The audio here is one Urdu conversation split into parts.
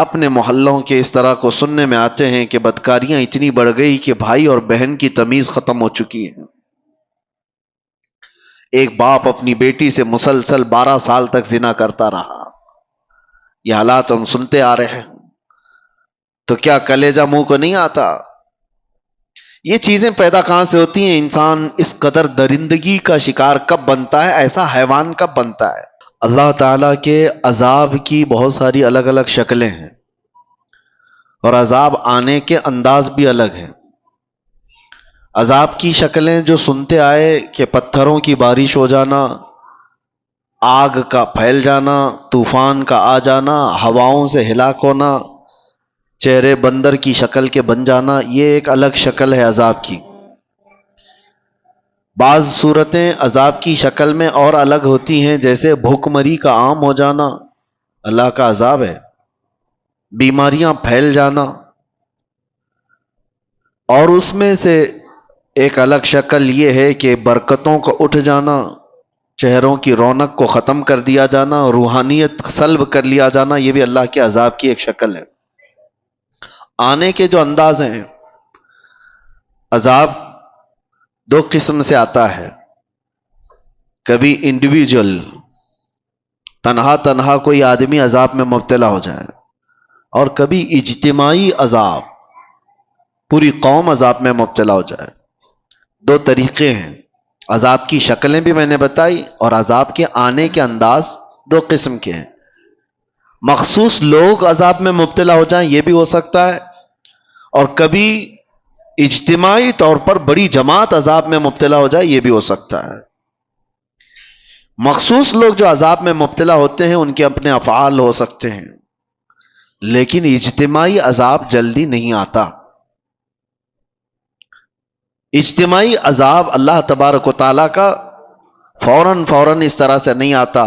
اپنے محلوں کے اس طرح کو سننے میں آتے ہیں کہ بدکاریاں اتنی بڑھ گئی کہ بھائی اور بہن کی تمیز ختم ہو چکی ہے. ایک باپ اپنی بیٹی سے مسلسل 12 سال تک زنا کرتا رہا. یہ حالات ہم سنتے آ رہے ہیں تو کیا کلیجہ منہ کو نہیں آتا؟ یہ چیزیں پیدا کہاں سے ہوتی ہیں؟ انسان اس قدر درندگی کا شکار کب بنتا ہے؟ ایسا حیوان کب بنتا ہے؟ اللہ تعالیٰ کے عذاب کی بہت ساری الگ الگ شکلیں ہیں اور عذاب آنے کے انداز بھی الگ ہیں. عذاب کی شکلیں جو سنتے آئے کہ پتھروں کی بارش ہو جانا، آگ کا پھیل جانا، طوفان کا آ جانا، ہواؤں سے ہلاک ہونا، چہرے بندر کی شکل کے بن جانا، یہ ایک الگ شکل ہے عذاب کی. بعض صورتیں عذاب کی شکل میں اور الگ ہوتی ہیں، جیسے بھوک مری کا عام ہو جانا اللہ کا عذاب ہے، بیماریاں پھیل جانا. اور اس میں سے ایک الگ شکل یہ ہے کہ برکتوں کو اٹھ جانا، چہروں کی رونق کو ختم کر دیا جانا، روحانیت سلب کر لیا جانا، یہ بھی اللہ کے عذاب کی ایک شکل ہے. آنے کے جو انداز ہیں، عذاب 2 قسم سے آتا ہے. کبھی انڈیویجول، تنہا کوئی آدمی عذاب میں مبتلا ہو جائے، اور کبھی اجتماعی عذاب، پوری قوم عذاب میں مبتلا ہو جائے. 2 طریقے ہیں. عذاب کی شکلیں بھی میں نے بتائی اور عذاب کے آنے کے انداز 2 قسم کے ہیں. مخصوص لوگ عذاب میں مبتلا ہو جائیں یہ بھی ہو سکتا ہے، اور کبھی اجتماعی طور پر بڑی جماعت عذاب میں مبتلا ہو جائے یہ بھی ہو سکتا ہے. مخصوص لوگ جو عذاب میں مبتلا ہوتے ہیں ان کے اپنے افعال ہو سکتے ہیں، لیکن اجتماعی عذاب جلدی نہیں آتا. اجتماعی عذاب اللہ تبارک و تعالیٰ کا فوراً اس طرح سے نہیں آتا.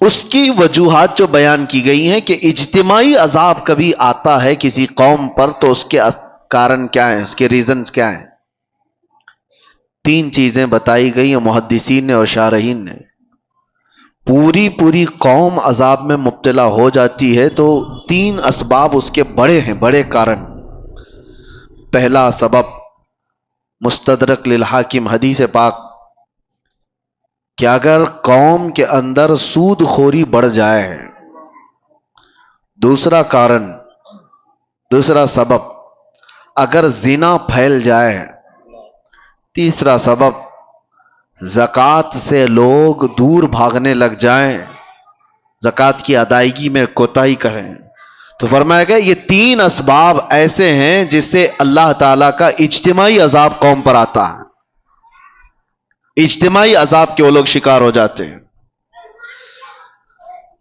اس کی وجوہات جو بیان کی گئی ہیں کہ اجتماعی عذاب کبھی آتا ہے کسی قوم پر تو اس کے کارن کیا ہیں، اس کے ریزنز کیا ہیں. 3 چیزیں بتائی گئی ہیں محدثین نے اور شارحین نے. پوری قوم عذاب میں مبتلا ہو جاتی ہے تو 3 اسباب اس کے بڑے ہیں، بڑے کارن. پہلا سبب مستدرک للحاکم حدیث پاک کہ اگر قوم کے اندر سود خوری بڑھ جائے. دوسرا کارن، دوسرا سبب اگر زنا پھیل جائے. تیسرا سبب زکوٰۃ سے لوگ دور بھاگنے لگ جائیں، زکوٰۃ کی ادائیگی میں کوتاہی کریں. تو فرمایا گیا یہ 3 اسباب ایسے ہیں جس سے اللہ تعالیٰ کا اجتماعی عذاب قوم پر آتا ہے. اجتماعی عذاب کے وہ لوگ شکار ہو جاتے ہیں.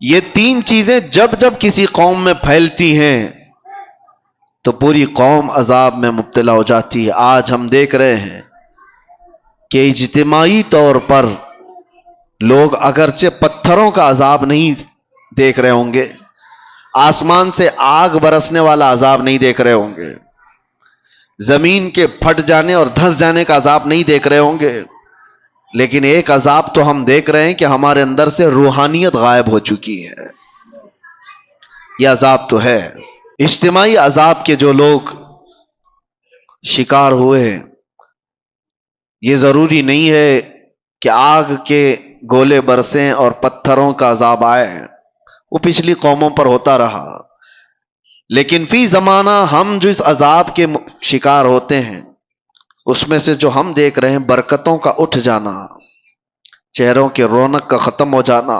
یہ 3 چیزیں جب کسی قوم میں پھیلتی ہیں تو پوری قوم عذاب میں مبتلا ہو جاتی ہے. آج ہم دیکھ رہے ہیں کہ اجتماعی طور پر لوگ اگرچہ پتھروں کا عذاب نہیں دیکھ رہے ہوں گے، آسمان سے آگ برسنے والا عذاب نہیں دیکھ رہے ہوں گے، زمین کے پھٹ جانے اور دھنس جانے کا عذاب نہیں دیکھ رہے ہوں گے، لیکن ایک عذاب تو ہم دیکھ رہے ہیں کہ ہمارے اندر سے روحانیت غائب ہو چکی ہے. یہ عذاب تو ہے. اجتماعی عذاب کے جو لوگ شکار ہوئے ہیں، یہ ضروری نہیں ہے کہ آگ کے گولے برسیں اور پتھروں کا عذاب آئے. وہ پچھلی قوموں پر ہوتا رہا، لیکن فی زمانہ ہم جو اس عذاب کے شکار ہوتے ہیں اس میں سے جو ہم دیکھ رہے ہیں برکتوں کا اٹھ جانا، چہروں کے رونق کا ختم ہو جانا،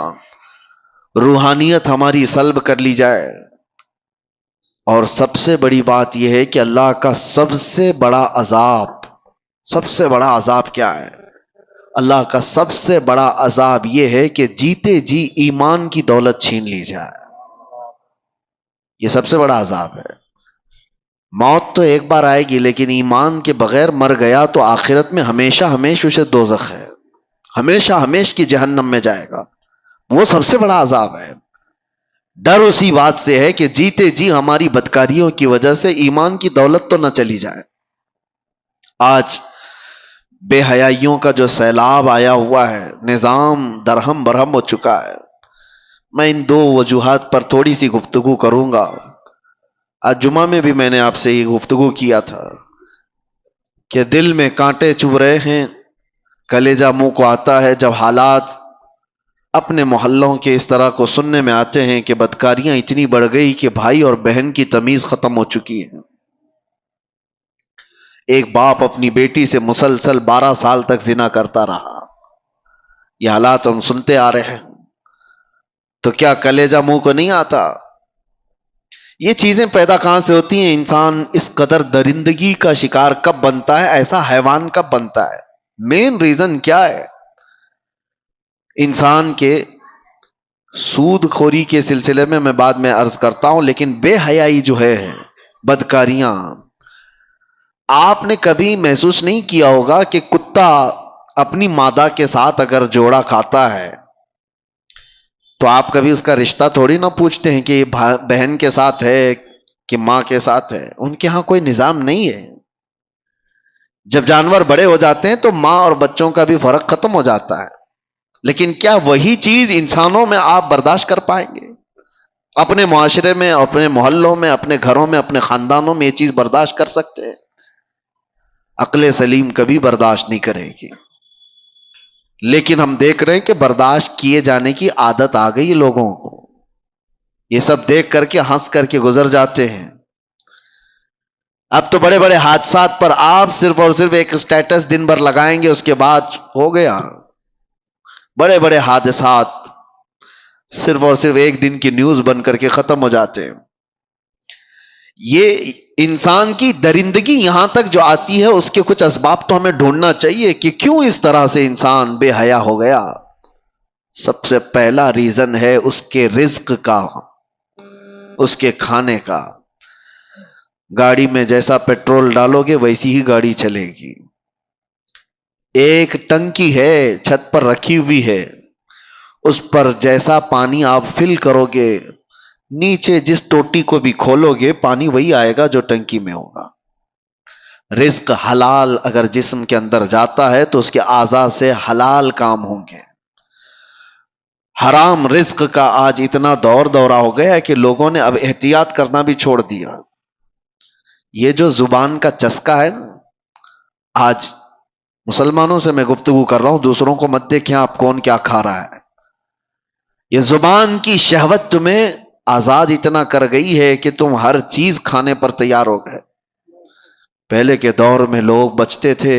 روحانیت ہماری سلب کر لی جائے. اور سب سے بڑی بات یہ ہے کہ اللہ کا سب سے بڑا عذاب کیا ہے؟ اللہ کا سب سے بڑا عذاب یہ ہے کہ جیتے جی ایمان کی دولت چھین لی جائے. یہ سب سے بڑا عذاب ہے. موت تو ایک بار آئے گی، لیکن ایمان کے بغیر مر گیا تو آخرت میں ہمیشہ اسے دوزخ ہے، ہمیشہ کی جہنم میں جائے گا. وہ سب سے بڑا عذاب ہے. ڈر اسی بات سے ہے کہ جیتے جی ہماری بدکاریوں کی وجہ سے ایمان کی دولت تو نہ چلی جائے. آج بے حیائیوں کا جو سیلاب آیا ہوا ہے، نظام درہم برہم ہو چکا ہے. میں ان دو وجوہات پر تھوڑی سی گفتگو کروں گا. آج جمعہ میں بھی میں نے آپ سے یہ گفتگو کیا تھا کہ دل میں کانٹے چبھ رہے ہیں، کلیجہ منہ کو آتا ہے جب حالات اپنے محلوں کے اس طرح کو سننے میں آتے ہیں کہ بدکاریاں اتنی بڑھ گئی کہ بھائی اور بہن کی تمیز ختم ہو چکی ہے. ایک باپ اپنی بیٹی سے مسلسل 12 سال تک زنا کرتا رہا. یہ حالات ہم سنتے آ رہے ہیں، تو کیا کلیجہ منہ کو نہیں آتا؟ یہ چیزیں پیدا کہاں سے ہوتی ہیں؟ انسان اس قدر درندگی کا شکار کب بنتا ہے؟ ایسا حیوان کب بنتا ہے؟ مین ریزن کیا ہے؟ انسان کے سود خوری کے سلسلے میں بعد میں عرض کرتا ہوں، لیکن بے حیائی جو ہے، بدکاریاں، آپ نے کبھی محسوس نہیں کیا ہوگا کہ کتا اپنی مادہ کے ساتھ اگر جوڑا کھاتا ہے تو آپ کبھی اس کا رشتہ تھوڑی نہ پوچھتے ہیں کہ یہ بہن کے ساتھ ہے کہ ماں کے ساتھ ہے. ان کے ہاں کوئی نظام نہیں ہے. جب جانور بڑے ہو جاتے ہیں تو ماں اور بچوں کا بھی فرق ختم ہو جاتا ہے. لیکن کیا وہی چیز انسانوں میں آپ برداشت کر پائیں گے؟ اپنے معاشرے میں، اپنے محلوں میں، اپنے گھروں میں، اپنے خاندانوں میں یہ چیز برداشت کر سکتے ہیں؟ عقل سلیم کبھی برداشت نہیں کرے گی. لیکن ہم دیکھ رہے ہیں کہ برداشت کیے جانے کی عادت آ گئی لوگوں کو. یہ سب دیکھ کر کے ہنس کر کے گزر جاتے ہیں. اب تو بڑے بڑے حادثات پر آپ صرف اور صرف ایک سٹیٹس دن بھر لگائیں گے، اس کے بعد ہو گیا. بڑے بڑے حادثات صرف اور صرف ایک دن کی نیوز بن کر کے ختم ہو جاتے ہیں. یہ انسان کی درندگی یہاں تک جو آتی ہے، اس کے کچھ اسباب تو ہمیں ڈھونڈنا چاہیے کہ کیوں اس طرح سے انسان بے حیا ہو گیا. سب سے پہلا ریزن ہے اس کے رزق کا، اس کے کھانے کا. گاڑی میں جیسا پیٹرول ڈالو گے ویسی ہی گاڑی چلے گی. ایک ٹنکی ہے چھت پر رکھی ہوئی ہے، اس پر جیسا پانی آپ فل کرو گے، نیچے جس ٹوٹی کو بھی کھولو گے پانی وہی آئے گا جو ٹنکی میں ہوگا. رزق حلال اگر جسم کے اندر جاتا ہے تو اس کے اعضاء سے حلال کام ہوں گے. حرام رزق کا آج اتنا دورہ ہو گیا ہے کہ لوگوں نے اب احتیاط کرنا بھی چھوڑ دیا. یہ جو زبان کا چسکا ہے نا، آج مسلمانوں سے میں گفتگو کر رہا ہوں، دوسروں کو مت دیکھیں آپ کون کیا کھا رہا ہے. یہ زبان کی شہوت تمہیں آزاد اتنا کر گئی ہے کہ تم ہر چیز کھانے پر تیار ہو گئے. پہلے کے دور میں لوگ بچتے تھے،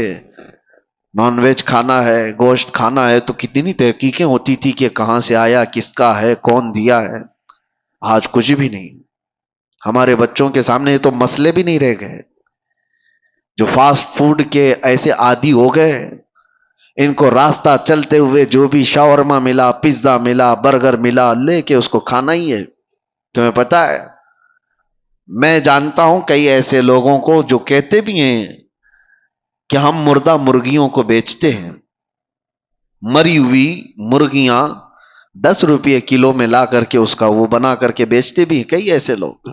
نان ویج کھانا ہے، گوشت کھانا ہے تو کتنی تحقیقیں ہوتی تھی کہ کہاں سے آیا، کس کا ہے، کون دیا ہے. آج کچھ بھی نہیں. ہمارے بچوں کے سامنے یہ تو مسئلے بھی نہیں رہ گئے. جو فاسٹ فوڈ کے ایسے عادی ہو گئے، ان کو راستہ چلتے ہوئے جو بھی شاورما ملا، پیزا ملا، برگر ملا، لے کے اس کو کھانا ہی ہے. تمہیں پتا ہے، میں جانتا ہوں کئی ایسے لوگوں کو جو کہتے بھی ہیں کہ ہم مردہ مرغیوں کو بیچتے ہیں. مری ہوئی مرغیاں 10 روپے کلو میں لا کر کے اس کا وہ بنا کر کے بیچتے بھی ہیں کئی ایسے لوگ.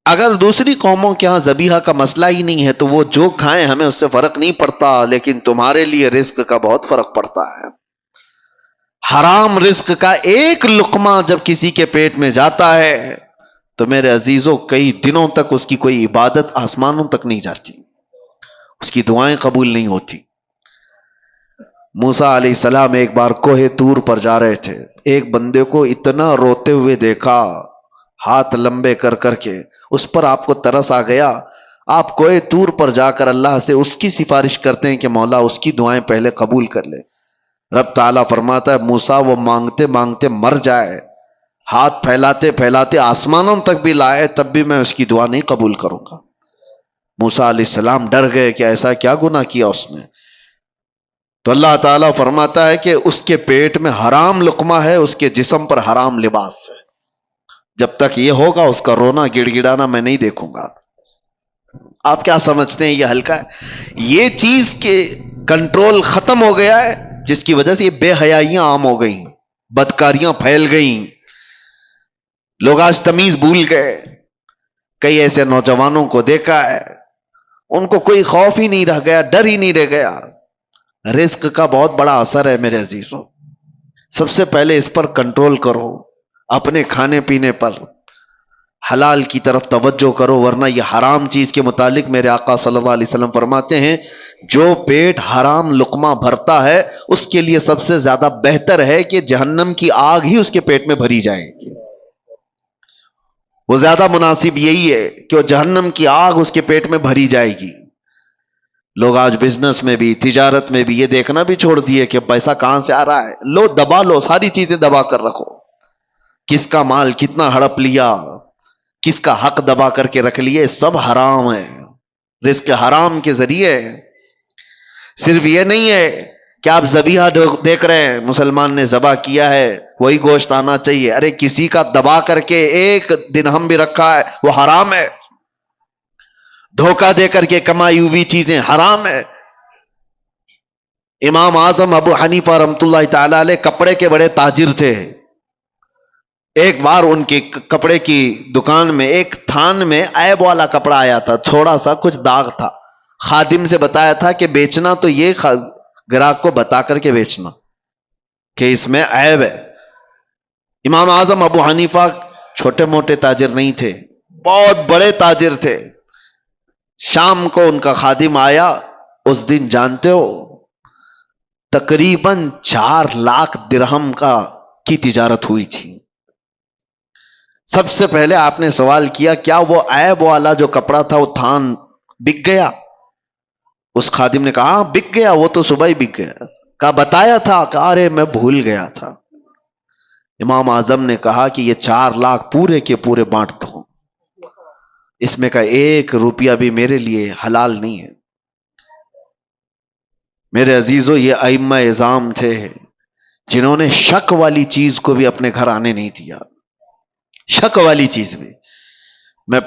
اگر دوسری قوموں کے ہاں ذبیحہ کا مسئلہ ہی نہیں ہے تو وہ جو کھائیں ہمیں اس سے فرق نہیں پڑتا، لیکن تمہارے لیے رزق کا بہت فرق پڑتا ہے. حرام رزق کا ایک لقمہ جب کسی کے پیٹ میں جاتا ہے تو میرے عزیزوں کئی دنوں تک اس کی کوئی عبادت آسمانوں تک نہیں جاتی، اس کی دعائیں قبول نہیں ہوتی. موسیٰ علیہ السلام ایک بار کوہ طور پر جا رہے تھے، ایک بندے کو اتنا روتے ہوئے دیکھا، ہاتھ لمبے کر کر کے. اس پر آپ کو ترس آ گیا. آپ کوہ طور پر جا کر اللہ سے اس کی سفارش کرتے ہیں کہ مولا اس کی دعائیں پہلے قبول کر لے. رب تعالیٰ فرماتا ہے موسیٰ وہ مانگتے مانگتے مر جائے، ہاتھ پھیلاتے پھیلاتے آسمانوں تک بھی لائے، تب بھی میں اس کی دعا نہیں قبول کروں گا. موسیٰ علیہ السلام ڈر گئے کہ ایسا کیا گناہ کیا اس نے. تو اللہ تعالیٰ فرماتا ہے کہ اس کے پیٹ میں حرام لقمہ ہے، اس کے جسم پر حرام لباس ہے. جب تک یہ ہوگا اس کا رونا گڑ گڑانا میں نہیں دیکھوں گا. آپ کیا سمجھتے ہیں یہ ہلکا ہے؟ یہ چیز کے کنٹرول ختم ہو گیا ہے، جس کی وجہ سے یہ بے حیائیاں عام ہو گئیں، بدکاریاں پھیل گئیں، لوگ آج تمیز بھول گئے. کئی ایسے نوجوانوں کو دیکھا ہے، ان کو کوئی خوف ہی نہیں رہ گیا، ڈر ہی نہیں رہ گیا. رزق کا بہت بڑا اثر ہے میرے عزیزوں. سب سے پہلے اس پر کنٹرول کرو، اپنے کھانے پینے پر حلال کی طرف توجہ کرو، ورنہ یہ حرام چیز کے متعلق میرے آقا صلی اللہ علیہ وسلم فرماتے ہیں جو پیٹ حرام لقمہ بھرتا ہے اس کے لیے سب سے زیادہ بہتر ہے کہ جہنم کی آگ ہی اس کے پیٹ میں بھری جائے گی۔ وہ زیادہ مناسب یہی ہے کہ وہ جہنم کی آگ اس کے پیٹ میں بھری جائے گی۔ لوگ آج بزنس میں بھی، تجارت میں بھی یہ دیکھنا بھی چھوڑ دیے کہ پیسہ کہاں سے آ رہا ہے، لو دبا لو، ساری چیزیں دبا کر رکھو، کس کا مال کتنا ہڑپ لیا، کس کا حق دبا کر کے رکھ لیے، سب حرام ہے، رزق حرام کے ذریعے۔ صرف یہ نہیں ہے کہ آپ ذبیحہ دیکھ رہے ہیں، مسلمان نے ذبح کیا ہے وہی گوشت آنا چاہیے، ارے کسی کا دبا کر کے ایک درہم بھی رکھا ہے وہ حرام ہے، دھوکہ دے کر کے کمائی ہوئی چیزیں حرام ہے۔ امام اعظم ابو حنیفہ رحمۃ اللہ تعالی علیہ کپڑے کے بڑے تاجر تھے۔ ایک بار ان کی کپڑے کی دکان میں ایک تھان میں عیب والا کپڑا آیا تھا، تھوڑا سا کچھ داغ تھا، خادم سے بتایا تھا کہ بیچنا تو یہ گراہک کو بتا کر کے بیچنا کہ اس میں عیب ہے۔ امام اعظم ابو حنیفہ چھوٹے موٹے تاجر نہیں تھے، بہت بڑے تاجر تھے۔ شام کو ان کا خادم آیا، اس دن جانتے ہو تقریباً 4 لاکھ درہم کی تجارت ہوئی تھی۔ سب سے پہلے آپ نے سوال کیا کیا وہ عیب والا جو کپڑا تھا وہ تھان بک گیا؟ اس خادم نے کہا ہاں بک گیا، وہ تو صبح ہی بک گیا۔ کہا بتایا تھا؟ کہا ارے میں بھول گیا تھا۔ امام اعظم نے کہا کہ یہ 4 لاکھ پورے کے پورے بانٹ دو، اس میں کا 1 روپیہ بھی میرے لیے حلال نہیں ہے۔ میرے عزیزو، یہ ائمہ اعظام تھے جنہوں نے شک والی چیز کو بھی اپنے گھر آنے نہیں دیا، شک والی چیز بھی۔ میں